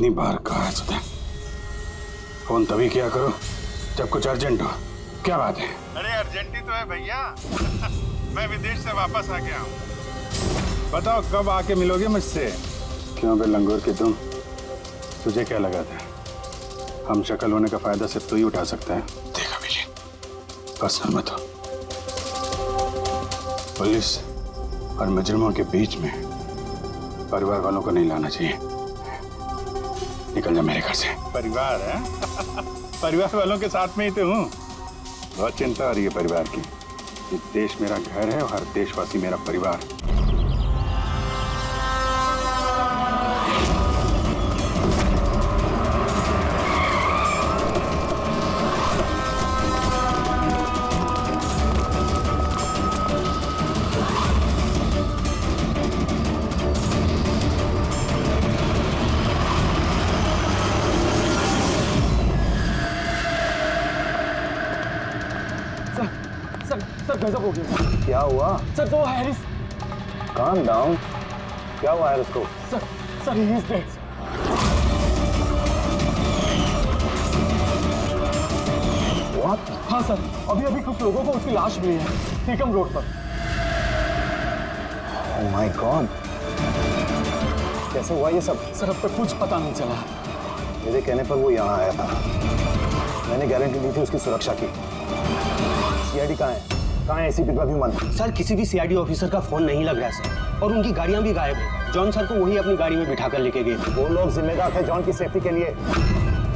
कितनी बार कहा है तुझे, फोन तभी किया करो जब कुछ अर्जेंट हो। क्या बात है? अरे अर्जेंट ही तो है भैया। मैं विदेश से वापस आ गया हूँ। बताओ कब आके मिलोगे मुझसे? क्यों बे लंगूर की तुम, तुझे क्या लगा था हम शक्ल होने का फायदा सिर्फ तू ही उठा सकता है? देखा अभिजीत, पर्सनल मत हो। पुलिस और मुजरिमों के बीच में परिवार वालों को नहीं लाना चाहिए। निकल जा मेरे घर से। परिवार है? परिवार वालों के साथ में ही तो हूँ। बहुत चिंता आ रही है परिवार की। ये देश मेरा घर है और हर देशवासी मेरा परिवार। सर गजब हो गया। क्या हुआ? सर तो हैरिस। Calm down. क्या हुआ हैरिस को? Sir he is dead. What? हाँ सर, अभी कुछ लोगों को उसकी लाश मिली है टीकम रोड पर। ओह माय गॉड, कैसे हुआ ये सब? सर अब तक कुछ पता नहीं चला। मेरे कहने पर वो यहाँ आया था, मैंने गारंटी दी थी उसकी सुरक्षा की। सीआईडी कहाँ है? कहाँ है एसीपी प्रद्युमन? सर किसी भी सीआईडी ऑफिसर का फोन नहीं लग रहा है सर, और उनकी गाड़ियां भी गायब है। जॉन सर को वही अपनी गाड़ी में बिठाकर लेके गए थे। वो लोग जिम्मेदार थे जॉन की सेफ्टी के लिए।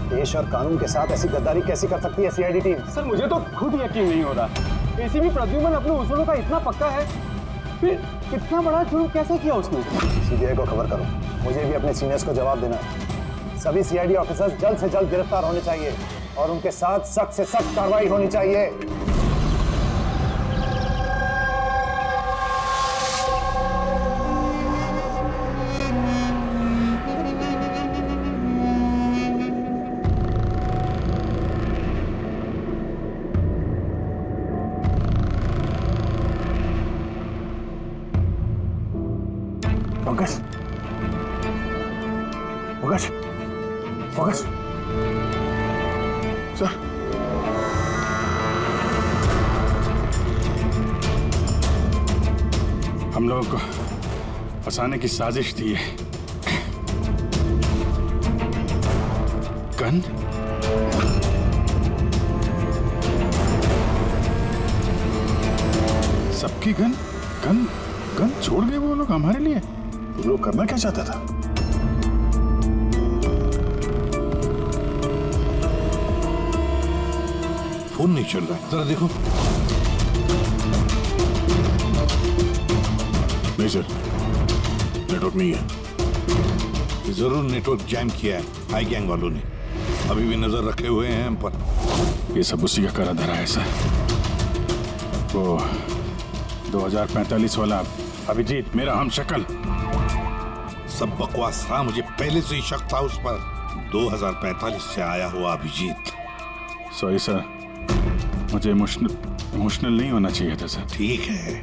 देश और कानून के साथ ऐसी गद्दारी कैसी कर सकती है सीआईडी टीम? सर मुझे तो खुद यकीन नहीं हो रहा। एसीपी प्रद्युमन अपने उसूलों का इतना पक्का है, फिर इतना बड़ा जुर्म कैसे किया उसने? सीबीआई को खबर करो, मुझे भी अपने सीनियर्स को जवाब देना है। सभी सीआईडी ऑफिसर्स जल्द से जल्द गिरफ्तार होने चाहिए और उनके साथ सख्त से सख्त कार्रवाई होनी चाहिए। पंकज, पंकज, पंकज, सर हम लोगों को फंसाने की साजिश थी ये। गन? सबकी गन? गन गन छोड़ गए वो लोग हमारे लिए? वो लोग करना क्या चाहता था? फोन नहीं चल रहा, जरा देखो। नहीं सर, नेटवर्क नहीं है। जरूर नेटवर्क जैम किया है हाई गैंग वालों ने। अभी भी नजर रखे हुए हैं हम पर। ये सब उसी का करा धरा है सर। वो 2045 वाला अभिजीत, मेरा हम शक्ल। सब बकवास था, मुझे पहले से ही शक था उस पर। 2045 से आया हुआ अभिजीत। सॉरी सर, मुझे इमोशनल नहीं होना चाहिए था सर। ठीक है,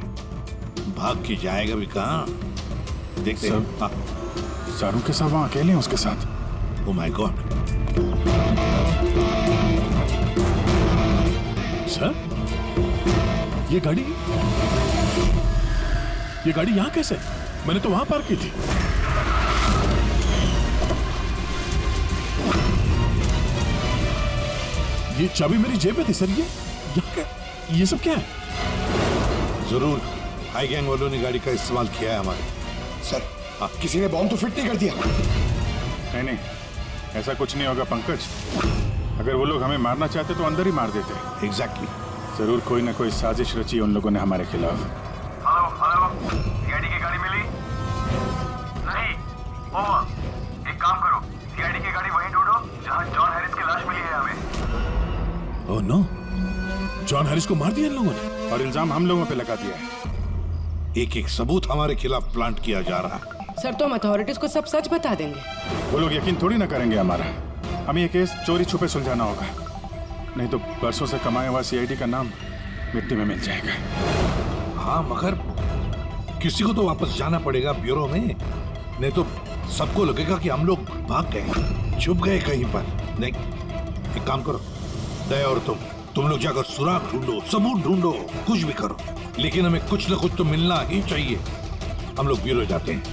भाग के जाएगा भी कहाँ? देखते हैं। सारू के साथ वहाँ अकेले हैं उसके साथ। Oh my God. सर ये गाड़ी यहाँ कैसे? मैंने तो वहां पार्क की थी। ये चाबी मेरी जेब में थी सर। ये सब क्या है? जरूर हाई गैंग वालों ने गाड़ी का इस्तेमाल किया है हमारे। सर किसी ने बॉम्ब तो फिट नहीं कर दिया? नहीं, ऐसा कुछ नहीं होगा पंकज। अगर वो लोग हमें मारना चाहते तो अंदर ही मार देते। एग्जैक्टली। जरूर कोई ना कोई साजिश रची उन लोगों ने हमारे खिलाफ। हेलो, सीआईडी की गाड़ी मिली? नहीं, ओवर। एक काम करो, सीआईडी की गाड़ी वहीं ढूंढो जहां जॉन हैरिस की लाश मिली है हमें। ओह नो, जॉन हैरिस को मार दिया इन लोगों ने और इल्जाम हम लोगों पे लगा दिया है। एक एक सबूत हमारे खिलाफ प्लांट किया जा रहा है। सर तो हम अथॉरिटीज को सब सच बता देंगे। वो लोग यकीन थोड़ी ना करेंगे हमारा। हमें ये केस चोरी छुपे सुलझाना होगा, नहीं तो बरसों से कमाया हुआ सीआईडी का नाम मिट्टी में मिल जाएगा। हाँ, मगर किसी को तो वापस जाना पड़ेगा ब्यूरो में, नहीं तो सबको लगेगा कि हम लोग भाग गए, छुप गए कहीं पर। नहीं, एक काम करो, दया और तुम लोग जाकर सुराग ढूंढो, सबूत ढूंढो, कुछ भी करो, लेकिन हमें कुछ न कुछ तो मिलना ही चाहिए। हम लोग ब्यूरो जाते हैं,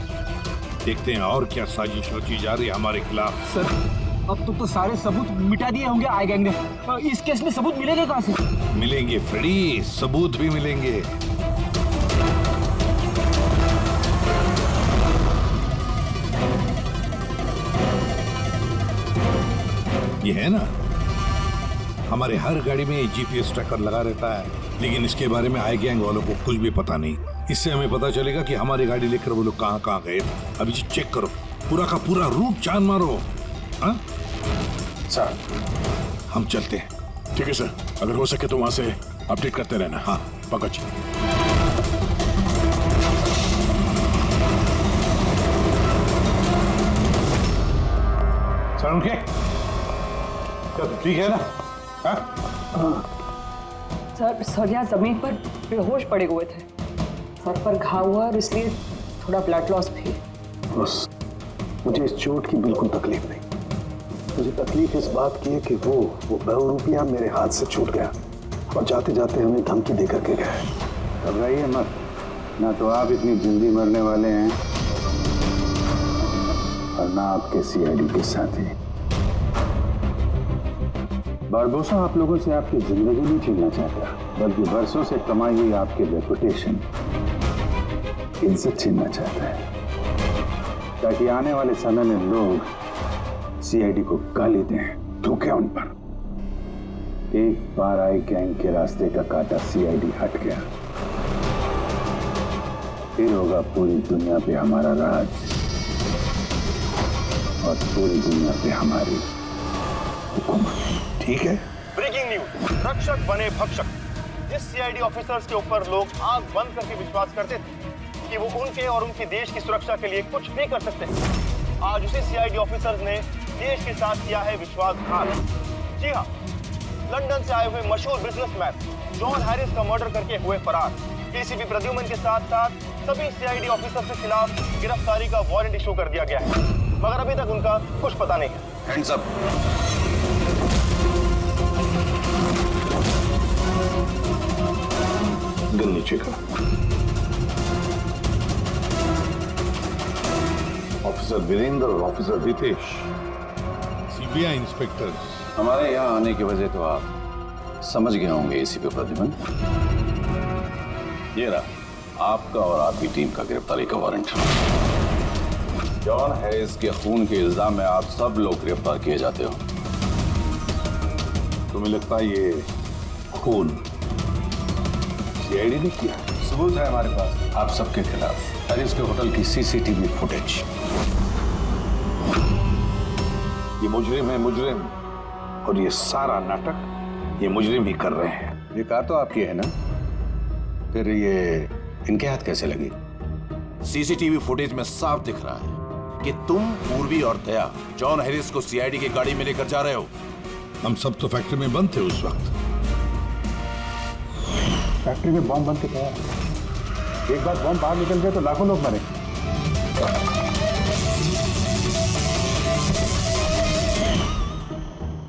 देखते हैं और क्या साजिश रची जा रही है हमारे खिलाफ। सर, अब तो सारे सबूत मिटा दिए होंगे आई गैंग ने। इस केस में सबूत मिलेंगे कहाँ से? मिलेंगे फ्रेडी, सबूत भी मिलेंगे। ये है ना, हमारे हर गाड़ी में जीपीएस ट्रैकर लगा रहता है, लेकिन इसके बारे में आई गैंग वालों को कुछ भी पता नहीं। इससे हमें पता चलेगा कि हमारी गाड़ी लेकर वो लोग कहाँ कहाँ गए थे। अभी जी चेक करो, पूरा का पूरा रूट छान मारो। हाँ सर, हम चलते हैं। ठीक है सर, अगर हो सके तो वहां से अपडेट करते रहना। हाँ पंकज, सर उनके क्या ठीक है ना? सर यहाँ जमीन पर बेहोश पड़े हुए थे, सर पर घाव हुआ और इसलिए थोड़ा ब्लड लॉस भी। बस मुझे इस चोट की बिल्कुल तकलीफ नहीं। मुझे तकलीफ इस बात की है कि वो बहुरूपिया मेरे हाथ से छूट गया और जाते जाते हमें धमकी दे करके गया है। घबराइए मत, ना तो आप इतनी जल्दी मरने वाले हैं और ना आपके सीआईडी के साथी। बारबोसा आप लोगों से आपकी जिंदगी नहीं छीनना चाहता, बल्कि बरसों से कमाई हुई आपकी रेपुटेशन, इज्जत छीनना चाहता है, ताकि आने वाले समय में लोग सीआईडी को गाली दें, थूकें उन पर। एक बार आई गैंग के रास्ते का कांटा सीआईडी हट गया, फिर होगा पूरी दुनिया पे हमारा राज और पूरी दुनिया पे हमारी हुकूमत। ठीक है। ब्रेकिंग न्यूज, रक्षक बने भक्षक। जिस सीआईडी ऑफिसर्स के ऊपर लोग आंख बंद करके विश्वास करते थे कि वो उनके और उनके देश की सुरक्षा के लिए कुछ भी कर सकते हैं, आज उसी सीआईडी ऑफिसर्स ने देश के साथ किया है विश्वासघात। जी हाँ, लंदन से आए हुए मशहूर बिजनेसमैन जॉन हैरिस का मर्डर करके हुए फरार एसीपी प्रद्युमन के साथ साथ सभी सीआईडी ऑफिसर्स के खिलाफ गिरफ्तारी का वारंट इशू कर दिया गया है, मगर अभी तक उनका कुछ पता नहीं है। Hands up. गन नीचे का। ऑफिसर वीरेंद्र और ऑफिसर रितेश, सीबीआई इंस्पेक्टर्स। हमारे यहाँ आने की वजह तो आप समझ गए होंगे एसीपी प्रद्युमन। ये रहा आपका और आपकी टीम का गिरफ्तारी का वारंट। जॉन हैरिस के खून के इल्जाम में आप सब लोग गिरफ्तार किए जाते हो। तुम्हें लगता है ये खून सीआईडी ने किया? सबूत है हमारे पास आप सबके खिलाफ। हैरिस के होटल की सीसीटीवी फुटेज। ये मुजरिम है, मुजरिम, और ये सारा नाटक ये मुजरिम ही कर रहे हैं। ये कार तो आपकी है ना, फिर ये इनके हाथ कैसे लगी? सीसीटीवी फुटेज में साफ दिख रहा है कि तुम, पूर्वी और दया जॉन हैरिस को सीआईडी की गाड़ी में लेकर जा रहे हो। हम सब तो फैक्ट्री में बंद थे उस वक्त। फैक्ट्री में बॉम्ब बन के तैयार। एक बार बॉम्ब बाहर निकल गया तो लाखों लोग मरे।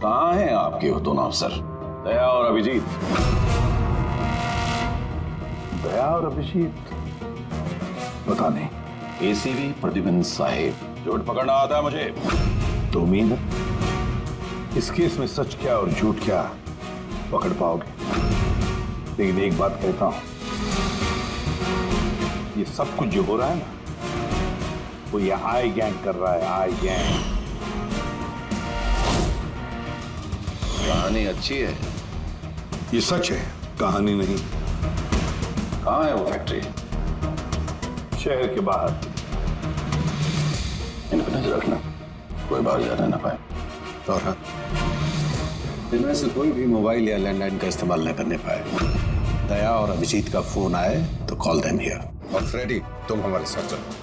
कहाँ हैं आपके वो दोनों अफसर, दया और अभिजीत? दया और अभिजीत पता नहीं। एसीपी प्रद्युमन साहिब, झूठ पकड़ना आता है मुझे। तो उम्मीद है इस केस में सच क्या और झूठ क्या पकड़ पाओगे, लेकिन एक बात कहता हूं, ये सब कुछ जो हो रहा है ना, वो ये आई गैंग कर रहा है। आई गैंग। कहानी अच्छी है, ये सच है, कहानी नहीं। कहाँ है वो फैक्ट्री? शहर के बाहर। इन पर नजर रखना, कोई बाहर जाने ना पाए। और इनमें से कोई भी मोबाइल या लैंडलाइन का इस्तेमाल न करने पाए। दया और अभिजीत का फोन आए तो कॉल देम हियर। और फ्रेडी, तुम हमारे साथ चलो।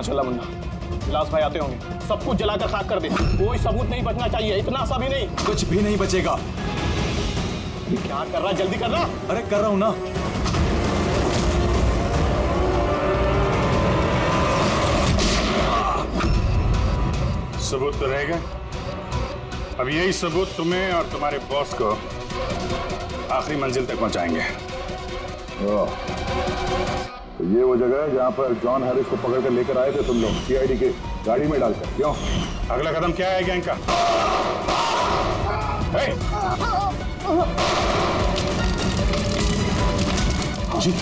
माशाल्लाह मुन्ना, विलास भाई आते होंगे, सब कुछ जलाकर खाक कर दे, कोई सबूत नहीं बचना चाहिए, इतना सा भी नहीं। कुछ भी नहीं बचेगा। क्या कर रहा, जल्दी कर रहा। अरे कर रहा हूं ना। सबूत तो रहेगा। अब यही सबूत तुम्हें और तुम्हारे बॉस को आखिरी मंजिल तक पहुंचाएंगे। तो ये वो जगह है जहां पर जॉन हैरिस को पकड़ कर लेकर आए थे तुम लोग, सीआईडी की गाड़ी में डालकर। क्यों? अगला कदम क्या है गैंग का? जी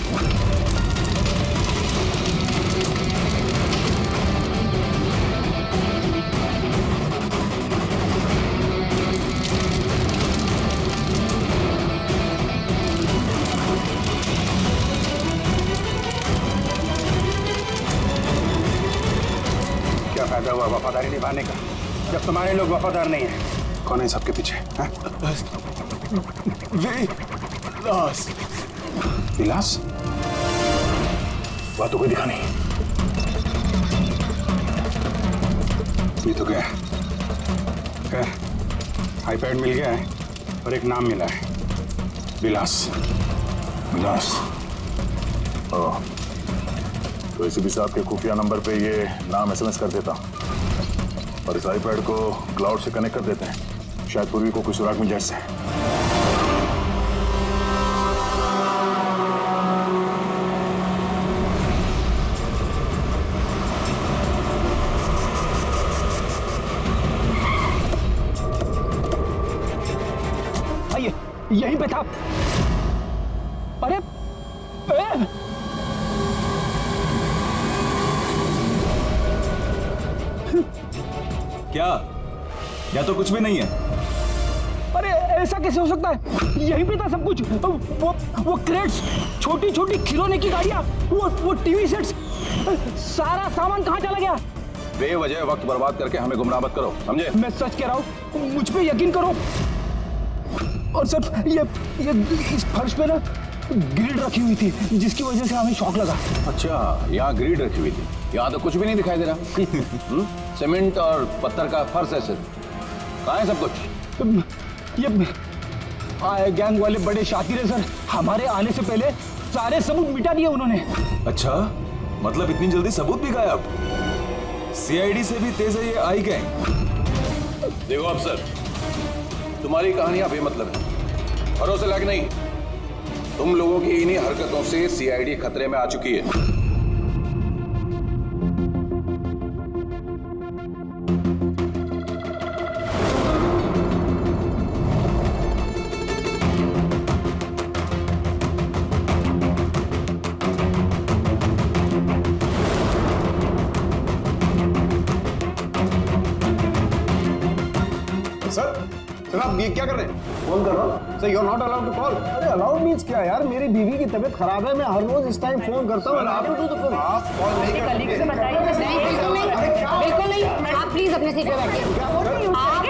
क्या फायदा हुआ वफादारी निभाने का जब तुम्हारे लोग वफादार नहीं है? कौन है सबके पीछे? विलास। विलास? वह तो कोई दिखा नहीं। ये तो गया। आईपैड मिल गया है और एक नाम मिला है, विलास। विलास। तो एसीपी साहब के खुफिया नंबर पे ये नाम एसएमएस कर देता और इस आईपैड को क्लाउड से कनेक्ट कर देते हैं, शायद पूर्वी को कोई सुराग मिल जाए इससे। आइए, यहीं पे था। अरे क्या? या तो कुछ भी नहीं है। अरे ऐसा कैसे हो सकता है? यहीं पे था सब कुछ। वो क्रेट्स, छोटी छोटी खिलौने की गाड़ियां, वो टीवी सेट्स, सारा सामान कहाँ चला गया? बेवजह वक्त बर्बाद करके हमें गुमराह मत करो, समझे? मैं सच कह रहा हूँ, मुझ पे यकीन करो। और सर ये इस फर्श पे ना ग्रिड रखी हुई थी, जिसकी वजह से हमें शॉक लगा। अच्छा, यहाँ ग्रिड रखी हुई थी, यहाँ तो कुछ भी नहीं दिखाई दे रहा। सीमेंट और पत्थर का फर्श है सिर्फ। कहाँ है सब कुछ? ये गैंग वाले बड़े शातिर है सर, हमारे आने से पहले सारे सबूत मिटा दिए उन्होंने। अच्छा, मतलब इतनी जल्दी सबूत भी गायब? सीआईडी से भी तेज है ये आई गैंग। देखो अफसर, तुम्हारी कहानियां बेमतलब है, भरोसे लायक नहीं। तुम लोगों की इन्हीं हरकतों से सीआईडी खतरे में आ चुकी है। सर आप ये क्या कर रहे हैं? फोन कर रहा हूँ sir, you are not allowed to call. अरे अलाउड मीन्स क्या यार? मेरी बीवी की तबीयत खराब है, मैं हर रोज इस टाइम फोन करता हूँ। आप कॉल नहीं कर सकते। बिल्कुल नहीं, आप प्लीज अपने सीट पे बैठिए। आप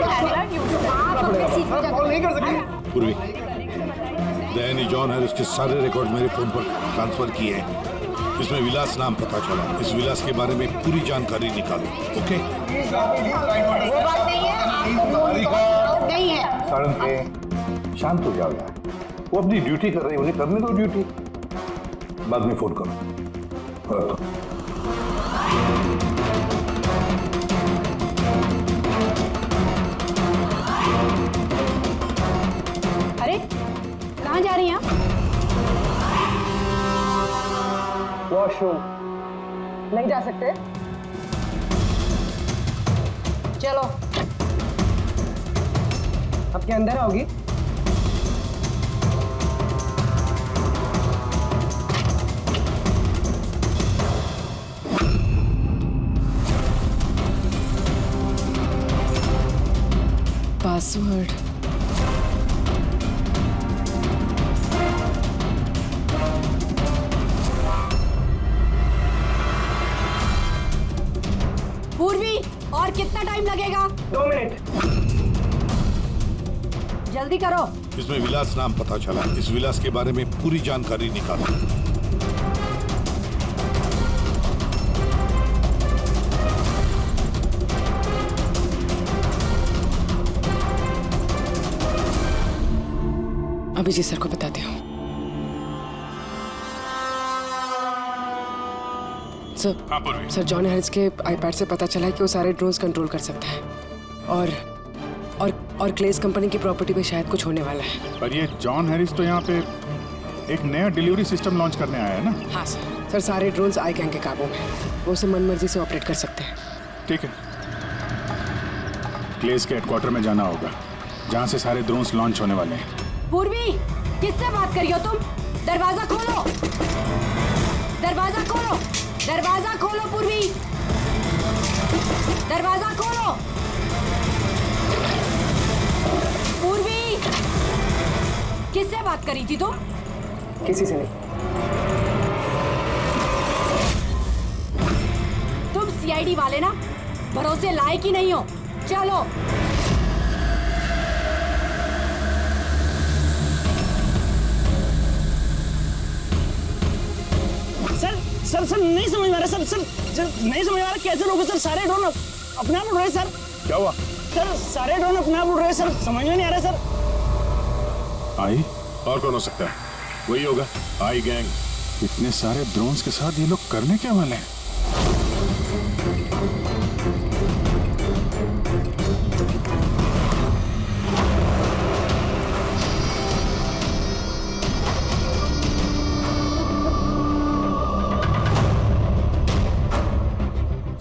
कॉल नहीं कर सकते। पूर्वी, दैनी जॉन हैरिस के सारे रिकॉर्ड मेरे फोन पर ट्रांसफर किए हैं। इसमें विलास नाम पता चला। इस विलास के बारे में पूरी जानकारी निकालो, ओके? वो बात नहीं है, आपको नहीं है। सारंग के शांत हो जाओ यार, वो अपनी ड्यूटी कर रहे हैं, उन्हें करने दो ड्यूटी। बाद में फोन करो। तो अरे कहाँ जा रही हैं आप? वॉशरूम नहीं जा सकते? चलो। अब क्या अंदर आओगी? पासवर्ड। पूर्वी, और कितना टाइम लगेगा? 2 मिनट। जल्दी करो। इसमें विलास नाम पता चला। इस विलास के बारे में पूरी जानकारी निकालो। अभिजीत सर को बताती हूँ। सर जॉन हैरिस के आईपैड से पता चला है कि वो सारे ड्रोन्स कंट्रोल कर सकता है और क्लेस कंपनी की प्रॉपर्टी पे शायद कुछ होने वाला है। पर ये जॉन हैरिस तो यहाँ पे एक नया डिलीवरी सिस्टम लॉन्च करने आया है ना? हाँ सर सारे ड्रोन्स आई गैंग के काबू में, वो उसे मनमर्जी से ऑपरेट कर सकते हैं। ठीक है, क्लेस के हेडक्वार्टर में जाना होगा जहाँ से सारे ड्रोन्स लॉन्च होने वाले हैं। पूर्वी, किससे बात करियो तुम? दरवाजा खोलो, दरवाजा खोलो, दरवाजा खोलो पूर्वी, दरवाजा खोलो। पूर्वी, किससे बात करी थी तुम? किसी से नहीं। तुम सीआईडी वाले ना, भरोसे लायक ही नहीं हो। चलो। सर नहीं समझ में आ रहा सर नहीं समझ में आ रहा कैसे लोग सर सारे ड्रोन अपने आप उड़ रहे सर। क्या हुआ? सर सारे ड्रोन अपने आप उड़ रहे सर, समझ में नहीं आ रहा सर। आई और कौन हो सकता है? वही होगा आई गैंग। इतने सारे ड्रोन्स के साथ ये लोग करने क्या वाले हैं?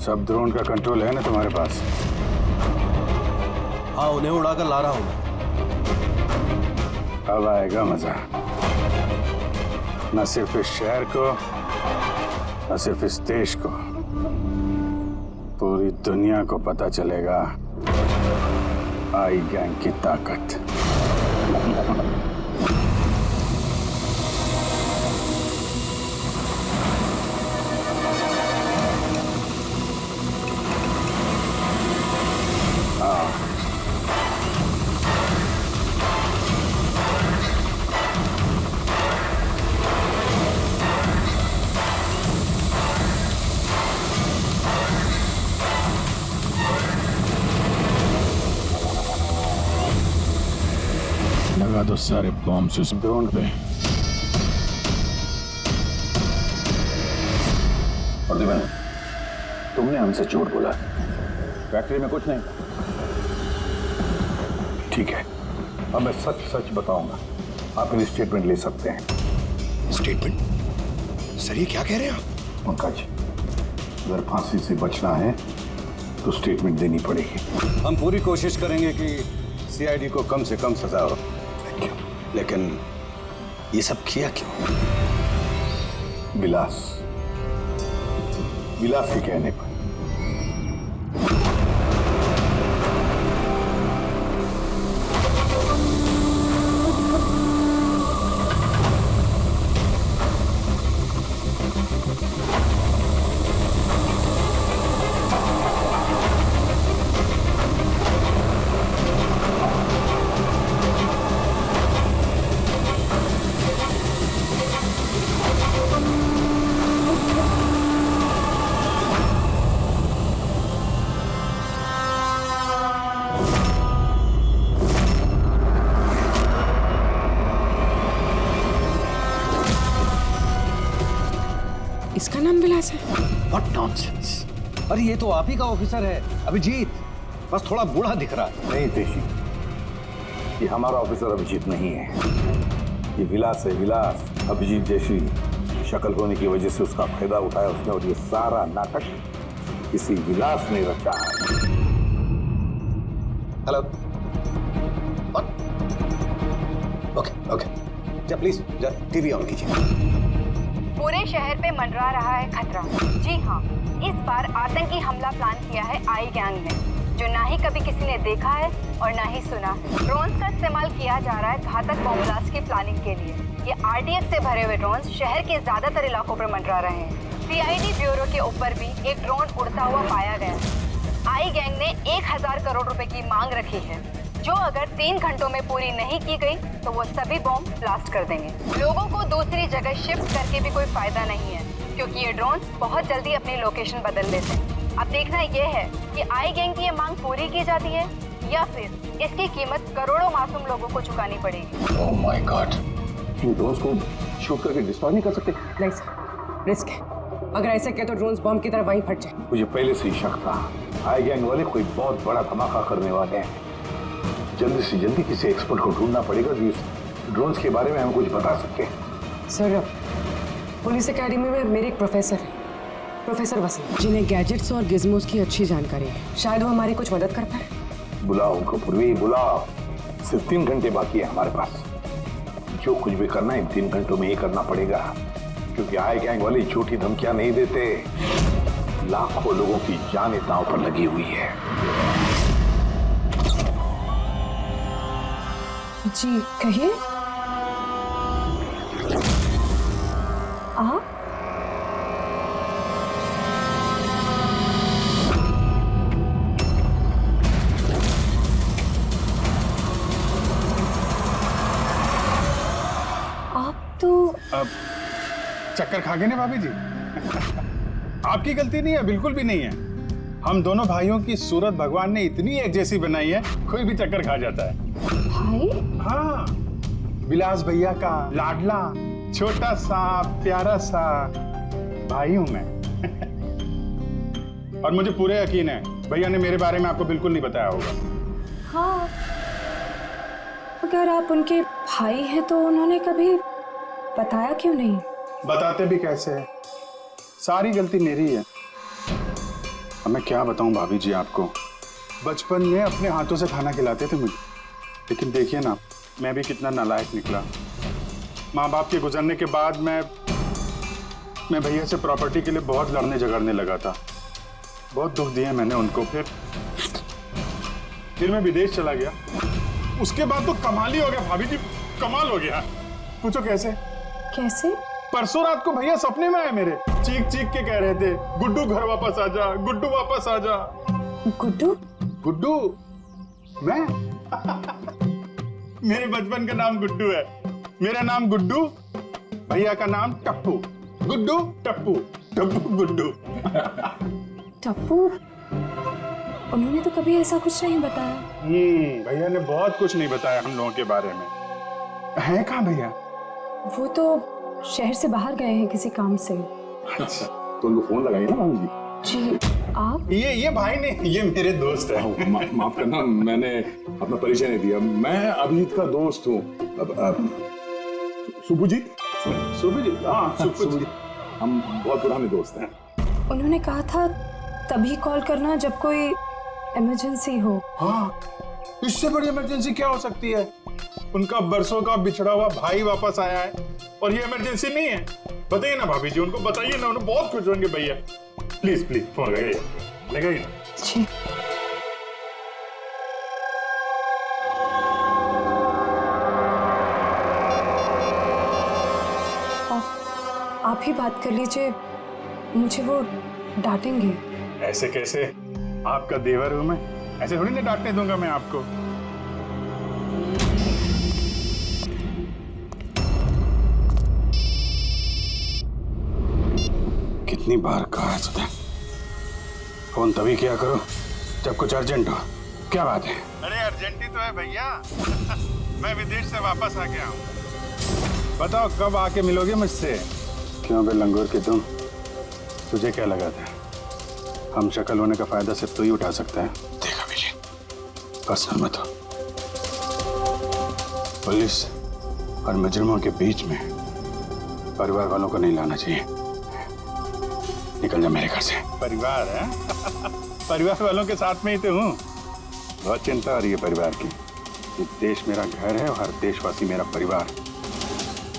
सब ड्रोन का कंट्रोल है ना तुम्हारे पास? हाँ, उन्हें उड़ाकर ला रहा हूं। अब आएगा मजा, न सिर्फ इस शहर को, न सिर्फ इस देश को, पूरी दुनिया को पता चलेगा आई गैंग की ताकत। लगा दो सारे बॉम्ब्स इस ड्रोन पे। और दिव्या, तुमने हमसे झूठ बोला, फैक्ट्री में कुछ नहीं। ठीक है, अब मैं सच सच बताऊंगा। आप मेरी स्टेटमेंट ले सकते हैं। स्टेटमेंट? सर ये क्या कह रहे हैं आप? पंकज, अगर फांसी से बचना है तो स्टेटमेंट देनी पड़ेगी। हम पूरी कोशिश करेंगे कि सीआईडी को कम से कम सजा हो, लेकिन ये सब किया क्यों? विलास के कहने पर। इसका नाम विलास है? What nonsense! अरे ये तो आप ही का ऑफिसर है अभिजीत, बस थोड़ा बूढ़ा दिख रहा है। नहीं तेशी, ये हमारा ऑफिसर अभिजीत नहीं है, ये विलास है। विलास अभिजीत जैसी शक्ल होने की वजह से उसका फायदा उठाया उसने, और ये सारा नाटक इसी विलास ने रचा है। हेलो, ओके, जा प्लीज टीवी ऑन कीजिए। पूरे शहर पे मंडरा रहा है खतरा। जी हाँ, इस बार आतंकी हमला प्लान किया है आई गैंग ने, जो ना ही कभी किसी ने देखा है और ना ही सुना है। ड्रोन्स का इस्तेमाल किया जा रहा है घातक बॉम्ब ब्लास्ट की प्लानिंग के लिए। ये आरडीएक्स से भरे हुए ड्रोन्स शहर के ज्यादातर इलाकों पर मंडरा रहे हैं। सीआईडी ब्यूरो के ऊपर भी एक ड्रोन उड़ता हुआ पाया गया। आई गैंग ने 1000 करोड़ रुपए की मांग रखी है, जो अगर 3 घंटों में पूरी नहीं की गई तो वो सभी बॉम्ब ब्लास्ट कर देंगे। लोगों को दूसरी जगह शिफ्ट करके भी कोई फायदा नहीं है, क्योंकि ये ड्रोन बहुत जल्दी अपनी लोकेशन बदल लेते हैं। अब देखना ये है कि आई गैंग की ये मांग पूरी की जाती है या फिर इसकी कीमत करोड़ों मासूम लोगों को चुकानी पड़ेगी। Oh my God, in drones को शूट करके डिस्ट्रॉय नहीं कर सकते? नहीं सर, रिस्क है। अगर ऐसे किया तो ड्रोन्स बॉम्ब की तरह वहीं फट जाए। मुझे पहले से ही शक था, आई गैंग वाले कोई बहुत बड़ा धमाका करने वाले हैं। जल्दी से जल्दी किसी एक्सपर्ट को ढूंढना पड़ेगा जो इस ड्रोन्स के बारे में हमें कुछ बता सके। सर, पुलिस अकेडमी में मेरे एक प्रोफेसर है, प्रोफेसर वसीम, जिन्हें गैजेट्स और गिज़मोस की अच्छी जानकारी है। शायद वो हमारी कुछ मदद कर पाए। बुलाओ उनको पूर्वी, बुलाओ। सिर्फ 3 घंटे बाकी है हमारे पास। जो कुछ भी करना है 3 घंटों में ही करना पड़ेगा, क्योंकि आई गैंग वाले झूठी धमकियां नहीं देते। लाखों लोगों की जान दांव पर लगी हुई है। जी कहिए। आप? अब चक्कर खा गए ना भाभी जी? आपकी गलती नहीं है, बिल्कुल भी नहीं है। हम दोनों भाइयों की सूरत भगवान ने इतनी एक जैसी बनाई है, कोई भी चक्कर खा जाता है। भाई? हाँ, विलास भैया का लाडला छोटा सा प्यारा सा भाई हूं मैं। और मुझे पूरे यकीन है भैया ने मेरे बारे में आपको बिल्कुल नहीं बताया होगा। हाँ, अगर आप उनके भाई हैं तो उन्होंने कभी बताया क्यों नहीं? बताते भी कैसे है, सारी गलती मेरी है। अब मैं क्या बताऊं भाभी जी आपको, बचपन में अपने हाथों से खाना खिलाते थे मुझे, लेकिन देखिए ना मैं भी कितना नालायक निकला। माँ बाप के गुजरने के बाद मैं भैया से प्रॉपर्टी के लिए बहुत लड़ने झगड़ने लगा था। बहुत दुख दिए मैंने उनको। फिर मैं विदेश चला गया। उसके बाद तो कमाल ही हो गया भाभी जी, कमाल हो गया। पूछो कैसे? कैसे? परसों रात को भैया सपने में आए मेरे, चीख चीख के कह रहे थे, गुड्डू घर वापस आ जा, गुड्डू वापस आ जा। गुड्डू? गुड्डू? मैं? मेरे बचपन का नाम गुड्डू है। मेरा नाम गुड्डू, भैया का नाम टप्पू। गुड्डू टप्पू, टप्पू गुड्डू। टप्पू? उन्होंने तो कभी ऐसा कुछ नहीं बताया। भैया ने बहुत कुछ नहीं बताया हम लोगों के बारे में। है कहाँ भैया? वो तो शहर से बाहर गए हैं किसी काम से। अच्छा, तो उनको फोन लगाइए ना भाभी जी। जी आप? ये भाई ने, ये मेरे दोस्त है। माफ करना, मैंने अपना परिचय नहीं दिया। मैं अभिजीत का दोस्त हूँ। सुपुजीत? सुपुजीत? हाँ सुपुजीत। हम बहुत पुराने दोस्त हैं। उन्होंने कहा था तभी कॉल करना जब कोई इमरजेंसी हो। हाँ, इससे बड़ी इमरजेंसी क्या हो सकती है? उनका बरसों का बिछड़ा हुआ भाई वापस आया है और ये इमरजेंसी नहीं है। बताइए ना भाभी जी, उनको बताइए ना, उन्हें बहुत खुश होंगे भैया। प्लीज प्लीज फोन लगाइए, लगाइए ना। जी। आप ही बात कर लीजिए, मुझे वो डांटेंगे। ऐसे कैसे? आपका देवर हूं मैं, ऐसे थोड़ी ना डांटने दूंगा मैं आपको। कितनी बार कहा तुझे, फोन तभी किया करो जब कुछ अर्जेंट हो। क्या बात है? अरे अर्जेंट ही तो है भैया। मैं विदेश से वापस आ गया हूँ। बताओ कब आके मिलोगे मुझसे? क्यों बे लंगूर के तुम, तुझे क्या लगा था हम शक्ल होने का फायदा सिर्फ तो ही उठा सकता है? देखा विजय, पर्सनल मत हो। पुलिस और मुजरिमों के बीच में परिवार वालों को नहीं लाना चाहिए। निकल जा मेरे घर से। परिवार है? परिवार वालों के साथ में ही तो हूँ। बहुत चिंता हो रही है परिवार की। ये देश मेरा घर है और हर देशवासी मेरा परिवार।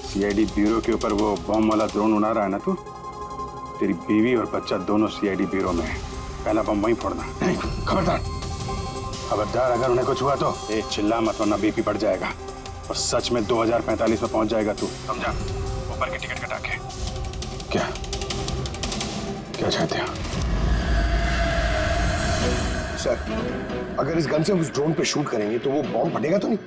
सीआईडी ब्यूरो के ऊपर वो बॉम्ब वाला ड्रोन उड़ा रहा है ना तू, तेरी बीवी और बच्चा दोनों सीआईडी ब्यूरो में है। पहला बम वहीं फोड़ना। नहीं, खबरदार खबरदार, अगर उन्हें कुछ हुआ तो चिल्ला मत वरना बीपी बढ़ जाएगा और सच में 2045 में पहुंच जाएगा तू, समझा? ऊपर की टिकट कटा के। क्या क्या चाहते हो? सर, अगर इस गन से हम उस ड्रोन पे शूट करेंगे तो वो बॉम्ब फटेगा तो नहीं?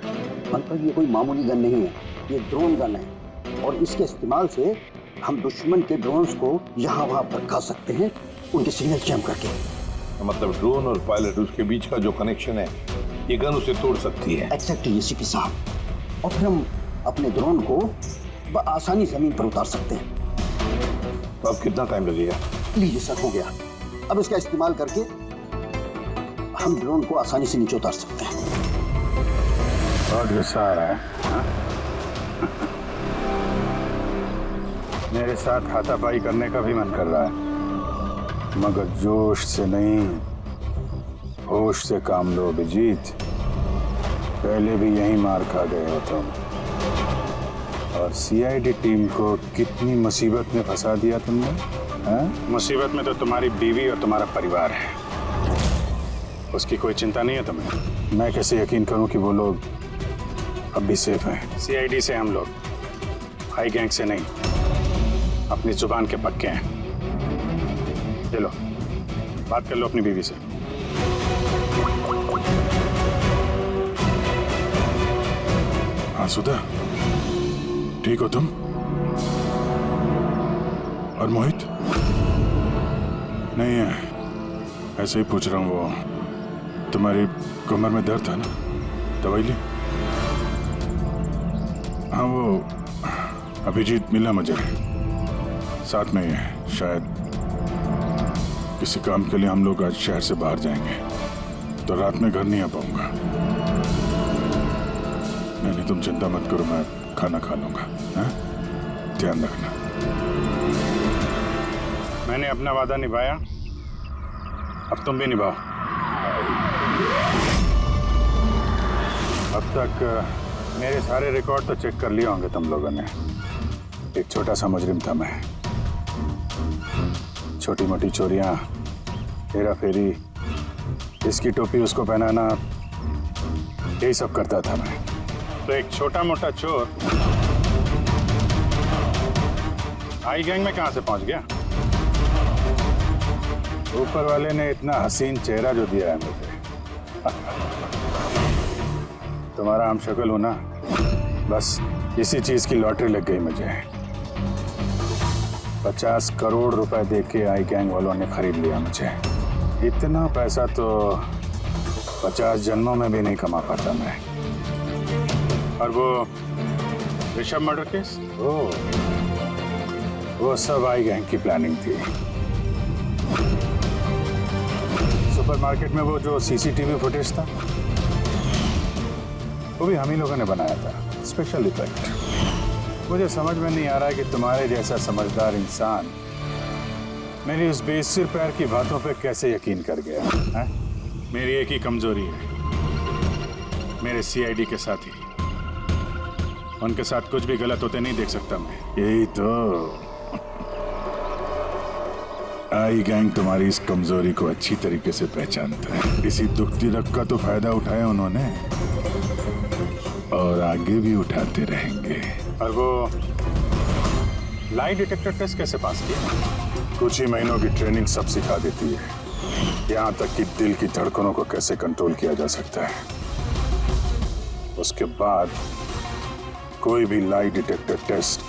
मतलब ये कोई मामूली गन नहीं है, ये ड्रोन गन है और इसके इस्तेमाल से हम दुश्मन के ड्रोन्स को यहाँ वहाँ भड़का सकते हैं, उनके सिग्नल जैम करके। मतलब ड्रोन और पायलट, उसके बीच का जो कनेक्शन है ये गन उसे तोड़ सकती है। एग्जैक्टली एसीपी साहब, और फिर हम अपने ड्रोन को आसानी जमीन पर उतार सकते हैं। तो अब कितना टाइम लगेगा? लीजिए सर, हो गया। अब इसका इस्तेमाल करके हम ड्रोन को आसानी से नीचे उतार सकते हैं। बहुत गुस्सा आ रहा है हाँ? मेरे साथ हाथापाई करने का भी मन कर रहा है, मगर जोश से नहीं, होश से काम लो अभिजीत। पहले भी यही मार खा गए हो तुम, और सीआईडी टीम को कितनी मुसीबत में फंसा दिया तुमने। हाँ? मुसीबत में तो तुम्हारी बीवी और तुम्हारा परिवार है, उसकी कोई चिंता नहीं है तुम्हें। मैं कैसे यकीन करूं कि वो लोग अब भी सेफ हैं? सीआईडी से हम लोग, आई गैंग से नहीं, अपनी जुबान के पक्के हैं। चलो बात कर लो अपनी बीवी से। हाँ सुधा, ठीक हो तुम? और मोहित? नहीं है, ऐसे ही पूछ रहा हूँ। वो तुम्हारी कमर में दर्द था ना, दवाई ली? हाँ वो अभिजीत मिला मुझे, साथ में ही है। शायद किसी काम के लिए हम लोग आज शहर से बाहर जाएंगे, तो रात में घर नहीं आ पाऊंगा। नहीं तुम चिंता मत करो, मैं खाना खा लूंगा। ध्यान रखना। मैंने अपना वादा निभाया, अब तुम भी निभाओ। अब तक मेरे सारे रिकॉर्ड तो चेक कर लिए होंगे तुम लोगों ने। एक छोटा सा मुजरिम था मैं, छोटी मोटी चोरियां, हेरा फेरी, इसकी टोपी उसको पहनाना, यही सब करता था मैं। तो एक छोटा मोटा चोर आई गैंग में कहां से पहुंच गया? ऊपर वाले ने इतना हसीन चेहरा जो दिया है मुझे। तुम्हारा हम शक्ल हो ना, बस इसी चीज की लॉटरी लग गई मुझे। 50 करोड़ रुपए देके आई गैंग वालों ने खरीद लिया मुझे। इतना पैसा तो 50 जन्मों में भी नहीं कमा पाता मैं। और वो ऋषभ मर्डर केस, वो सब आई गैंग की प्लानिंग थी। सुपरमार्केट में वो जो सीसीटीवी फुटेज था, वो भी हम ही लोगों ने बनाया था, स्पेशल इफेक्ट। मुझे समझ में नहीं आ रहा है कि तुम्हारे जैसा समझदार इंसान मेरी उस बेसिर पैर की बातों पे कैसे यकीन कर गया है? मेरी एक ही कमजोरी है, मेरे सीआईडी के साथी। उनके साथ कुछ भी गलत होते नहीं देख सकता मैं। यही तो आई गैंग तुम्हारी इस कमजोरी को अच्छी तरीके से पहचानता है। इसी दुखती रग का तो फायदा उठाया उन्होंने, और आगे भी उठाते रहेंगे। और वो लाई डिटेक्टर टेस्ट कैसे पास किया? कुछ ही महीनों की ट्रेनिंग सब सिखा देती है, यहाँ तक कि दिल की धड़कनों को कैसे कंट्रोल किया जा सकता है। उसके बाद कोई भी लाई डिटेक्टर टेस्ट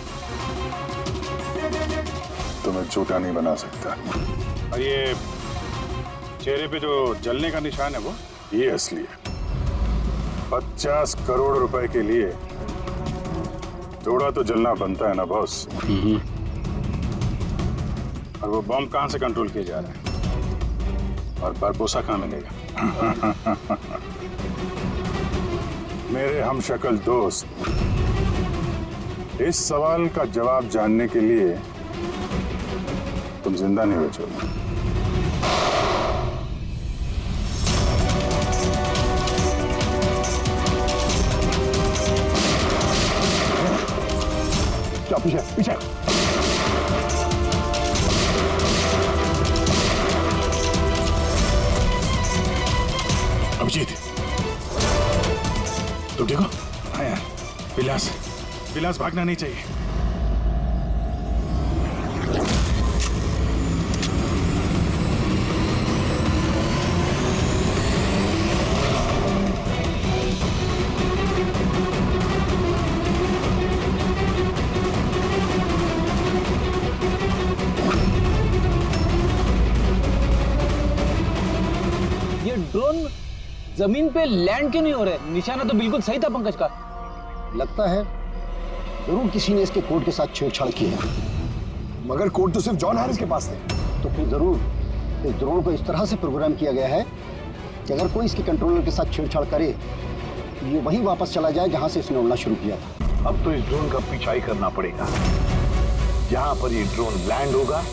तुम्हें झूठा नहीं बना सकता। और ये चेहरे पे जो जलने का निशान है, वो ये असली है। 50 करोड़ रुपए के लिए थोड़ा तो जलना बनता है ना बॉस। और वो बॉम्ब कहां से कंट्रोल किया जा रहा है, और बरपोसा कहां मिलेगा? मेरे हमशक्ल दोस्त, इस सवाल का जवाब जानने के लिए तुम जिंदा नहीं बचोगे। क्या पीछे पीछे? अभिजीत, तुम देखो। हाँ यार, विलास भागना नहीं चाहिए। ये ड्रोन जमीन पे लैंड क्यों नहीं हो रहे? निशाना तो बिल्कुल सही था पंकज का। लगता है जरूर किसी ने इसके कोड के साथ छेड़छाड़ की है। मगर कोड तो सिर्फ जॉन हैरिस के पास थे। तो फिर जरूर इस ड्रोन को इस तरह से प्रोग्राम किया गया है कि अगर कोई इसके कंट्रोलर के साथ छेड़छाड़ करे तो ये वहीं वापस चला जाए जहां से इसने उड़ना शुरू किया था। अब तो इस ड्रोन का पीछाई करना पड़ेगा। जहां पर ये ड्रोन लैंड होगा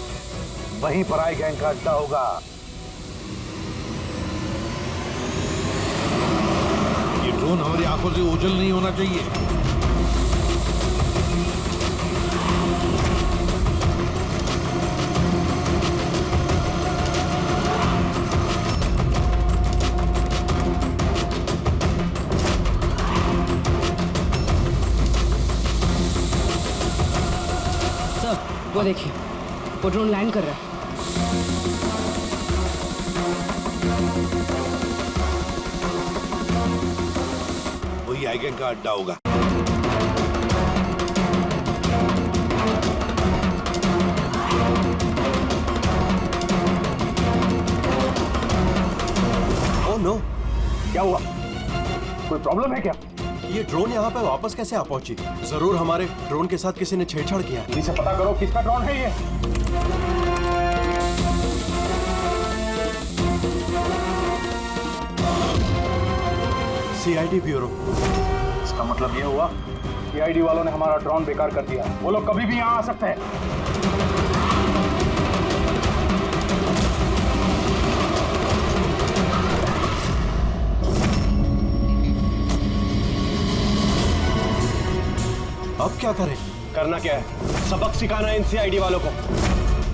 वहीं पर आई गैंग का अड्डा होगा। ये ड्रोन हमारी आंखों से ओझल नहीं होना चाहिए। वो देखिए, वो ड्रोन लैंड कर रहा है। वही आई गैंग का अड्डा होगा। ओह नो, क्या हुआ? कोई प्रॉब्लम है क्या? ये ड्रोन यहाँ पे वापस कैसे आ पहुंची? जरूर हमारे ड्रोन के साथ किसी ने छेड़छाड़ किया। जल्दी से पता करो किसका ड्रोन है ये। CID bureau. इसका मतलब ये हुआ सीआईडी वालों ने हमारा ड्रोन बेकार कर दिया। वो लोग कभी भी यहाँ आ सकते हैं। अब क्या करें? करना क्या है? सबक सिखाना है इन सीआईडी वालों को।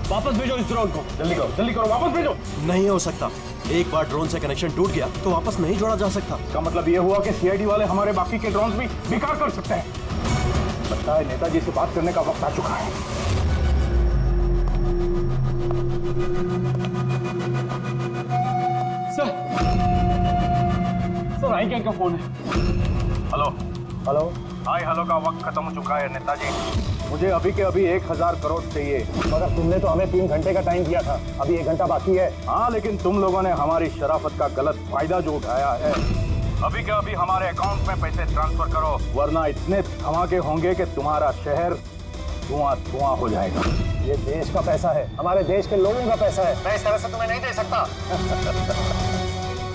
वापस भेजो इस ड्रोन को। जल्दी करो, वापस भेजो। नहीं हो सकता। एक बार ड्रोन से कनेक्शन टूट गया तो वापस नहीं जोड़ा जा सकता। इसका मतलब ये हुआ कि सीआईडी वाले हमारे बाकी के ड्रोन्स भी बेकार कर सकते हैं। लगता है नेताजी से बात करने का वक्त आ चुका है। सर आई गैंग का फोन है। हेलो। हाय हेलो का वक्त खत्म हो चुका है नेताजी। मुझे अभी के अभी 1000 करोड़ चाहिए। मगर तुमने तो हमें 3 घंटे का टाइम दिया था। अभी 1 घंटा बाकी है। हाँ, लेकिन तुम लोगों ने हमारी शराफत का गलत फायदा जो उठाया है। अभी के अभी हमारे अकाउंट में पैसे ट्रांसफर करो, वरना इतने धमाके होंगे कि तुम्हारा शहर धुआं हो जाएगा। ये देश का पैसा है, हमारे देश के लोगों का पैसा है। मैं इस तरह से तुम्हें नहीं दे सकता।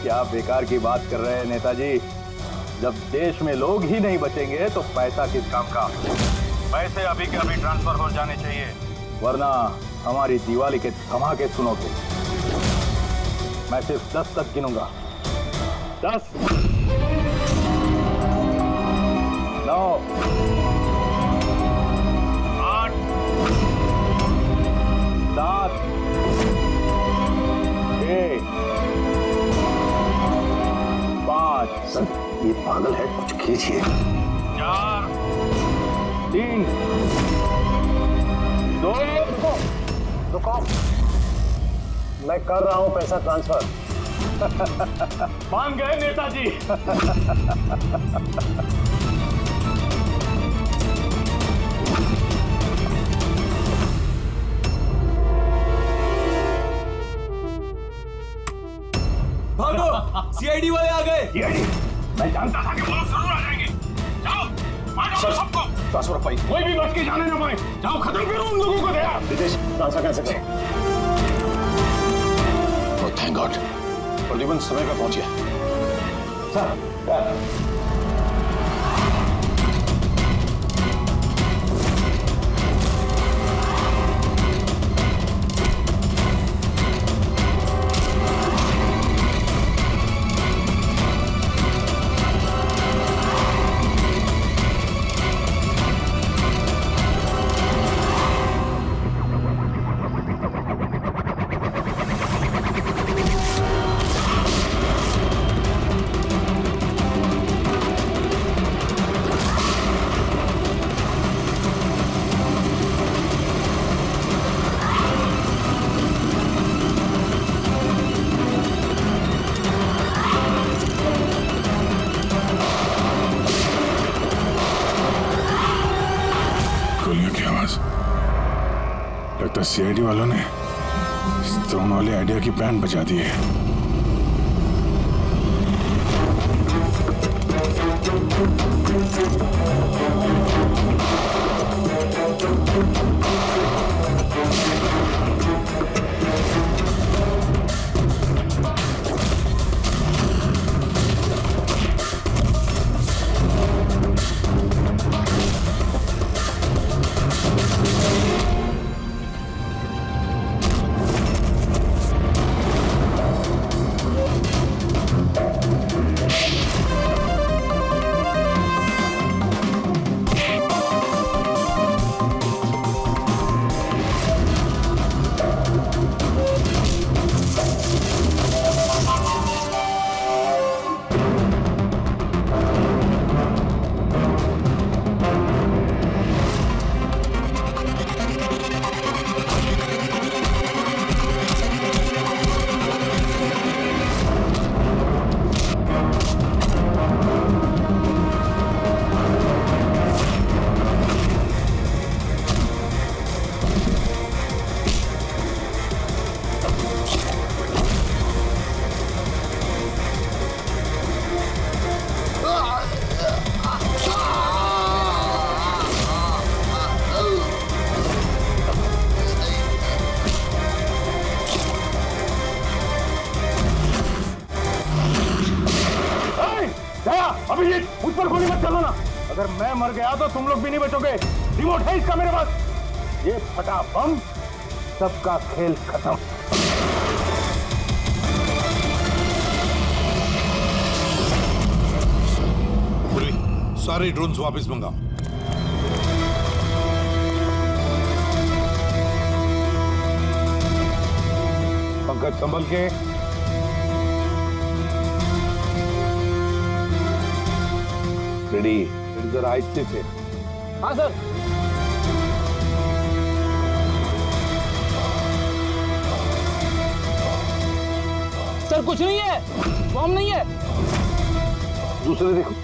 क्या बेकार की बात कर रहे हैं नेताजी? जब देश में लोग ही नहीं बचेंगे तो पैसा किस काम का? पैसे अभी के अभी ट्रांसफर हो जाने चाहिए, वरना हमारी दिवाली के धमाके सुनोगे। मैं सिर्फ 10 तक गिनूंगा। 10, 9, 8, 7, 6, 5। सर ये पागल है, कुछ कीजिए। 4, 3, 2। रुको, मैं कर रहा हूं पैसा ट्रांसफर। मान गए नेताजी। भागो, सीआईडी वाले आ गए। सीआईडी? मैं जानता था कि वो लोग जरूर आ जाएंगे। जाओ, मारो सबको। ट्रांसफर पाई। कोई भी बच के जाने ना पाए। जाओ, खत्म करो उन लोगों को। दया विदेश ट्रांसफर कैसे करें? थैंक गॉड, प्रद्युमन समय पर पहुंचे। सर लगता है सीआईडी वालों ने इस ड्रोन वाले आइडिया की बैंड बजा दी है। अभिजीत, मुझ पर गोली मत चलाना। अगर मैं मर गया तो तुम लोग भी नहीं बचोगे। रिमोट है इसका मेरे पास। ये फटा बम, सबका खेल खत्म। सारे ड्रोन्स वापस मंगाओ। पंकज संभल के। रेडी? जरा आहिस्ते से। हाँ सर। सर कुछ नहीं है, बम नहीं है। दूसरे देखो।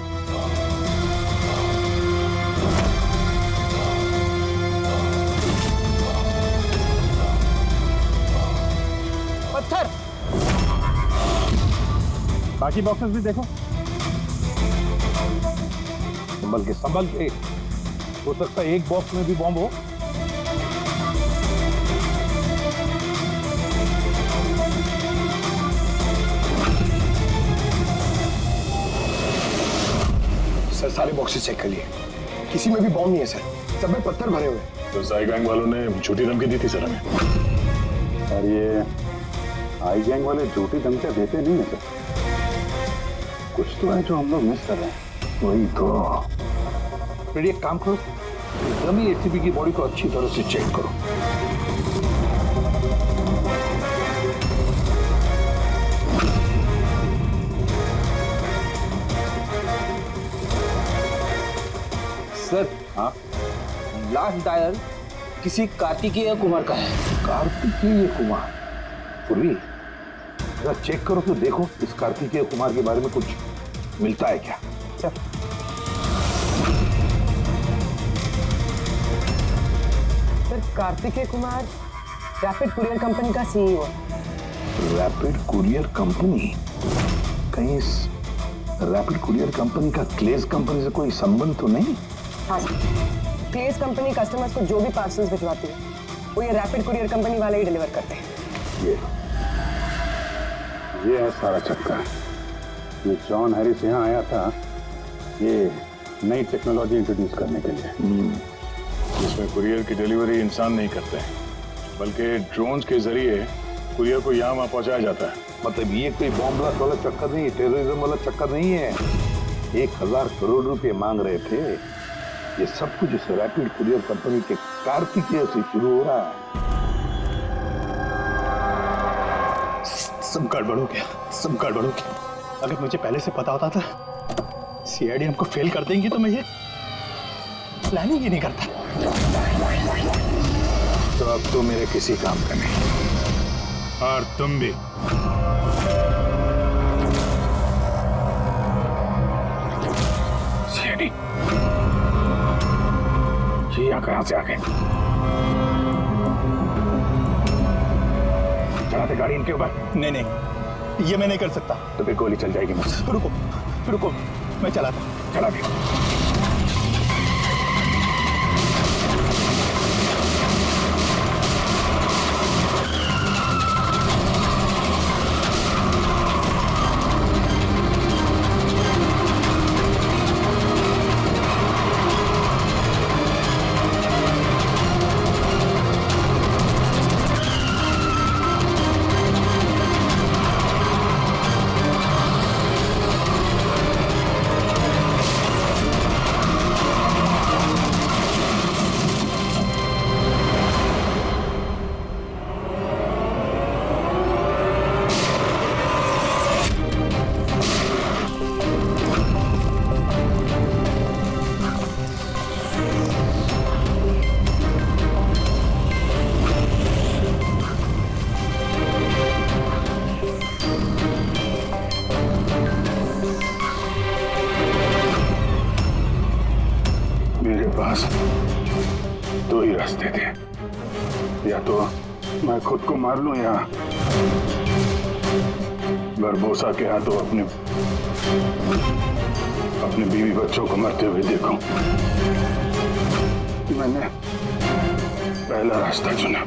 पत्थर। बाकी बॉक्सेस भी देखो। संभल के। हो सकता है एक बॉक्स में भी बॉम्ब हो। सर सारे बॉक्सेस चेक कर लिए, किसी में भी बॉम्ब नहीं है सर, सब में पत्थर भरे हुए हैं। तो साई गैंग वालों ने झूठी धमकी दी थी सर हमें। और ये आई गैंग वाले झूठी धमकियां देते नहीं है सर। कुछ तो है जो हम लोग मिस कर रहे हैं। वही तो। रेडी, एक काम करो, डमी एसीपी की बॉडी को अच्छी तरह से चेक करो। सर, हाँ, लास्ट डायल किसी कार्तिकेय कुमार का है। कार्तिकेय कुमार? पूर्वी, जरा चेक करो तो देखो इस कार्तिकेय कुमार के बारे में कुछ मिलता है क्या। Sir, Kartikeya Kumar rapid courier company का सीईओ। Rapid courier company? कहीं इस रैपिड कुरियर कंपनी का क्लेज कंपनी से कोई संबंध तो नहीं? हाँ सर, क्लेज कंपनी कस्टमर्स को जो भी पार्सल्स भिजवाती है वो ये रैपिड कुरियर कंपनी वाले ही डिलीवर करते हैं। ये है सारा चक्कर। ये जॉन हैरिस यहाँ आया था ये नई टेक्नोलॉजी इंट्रोड्यूस करने के लिए, जिसमें कुरियर की डिलीवरी इंसान नहीं करते हैं, बल्कि ड्रोन्स के जरिए कुरियर को यहाँ वहाँ पहुँचाया जाता है। मतलब ये कोई बॉम्ब ब्लास्ट वाला चक्कर नहीं है, टेररिज्म वाला चक्कर नहीं है। 1000 करोड़ रुपए मांग रहे थे। ये सब कुछ इस रैपिड कुरियर कंपनी के कार्तिकेय से शुरू हो रहा है। सब गड़बड़ हो गया, सब गड़बड़ हो गया। अगर मुझे पहले से पता होता था सीआईडी हमको फेल कर देंगी तो मैं ये प्लानिंग ही नहीं करता। तो अब तो मेरे किसी काम का नहीं। और तुम भी। सीआईडी ये यहाँ कहां से आ गए? चलाते गाड़ी इनके ऊपर? नहीं नहीं, ये मैं नहीं कर सकता। तो फिर गोली चल जाएगी मुझसे। रुको रुको, मैं चलाता। चला के पास दो ही रास्ते थे, या तो मैं खुद को मार लूं या बरबोसा के हाथों अपने बीवी बच्चों को मरते हुए देखूं। मैंने पहला रास्ता चुना।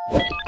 you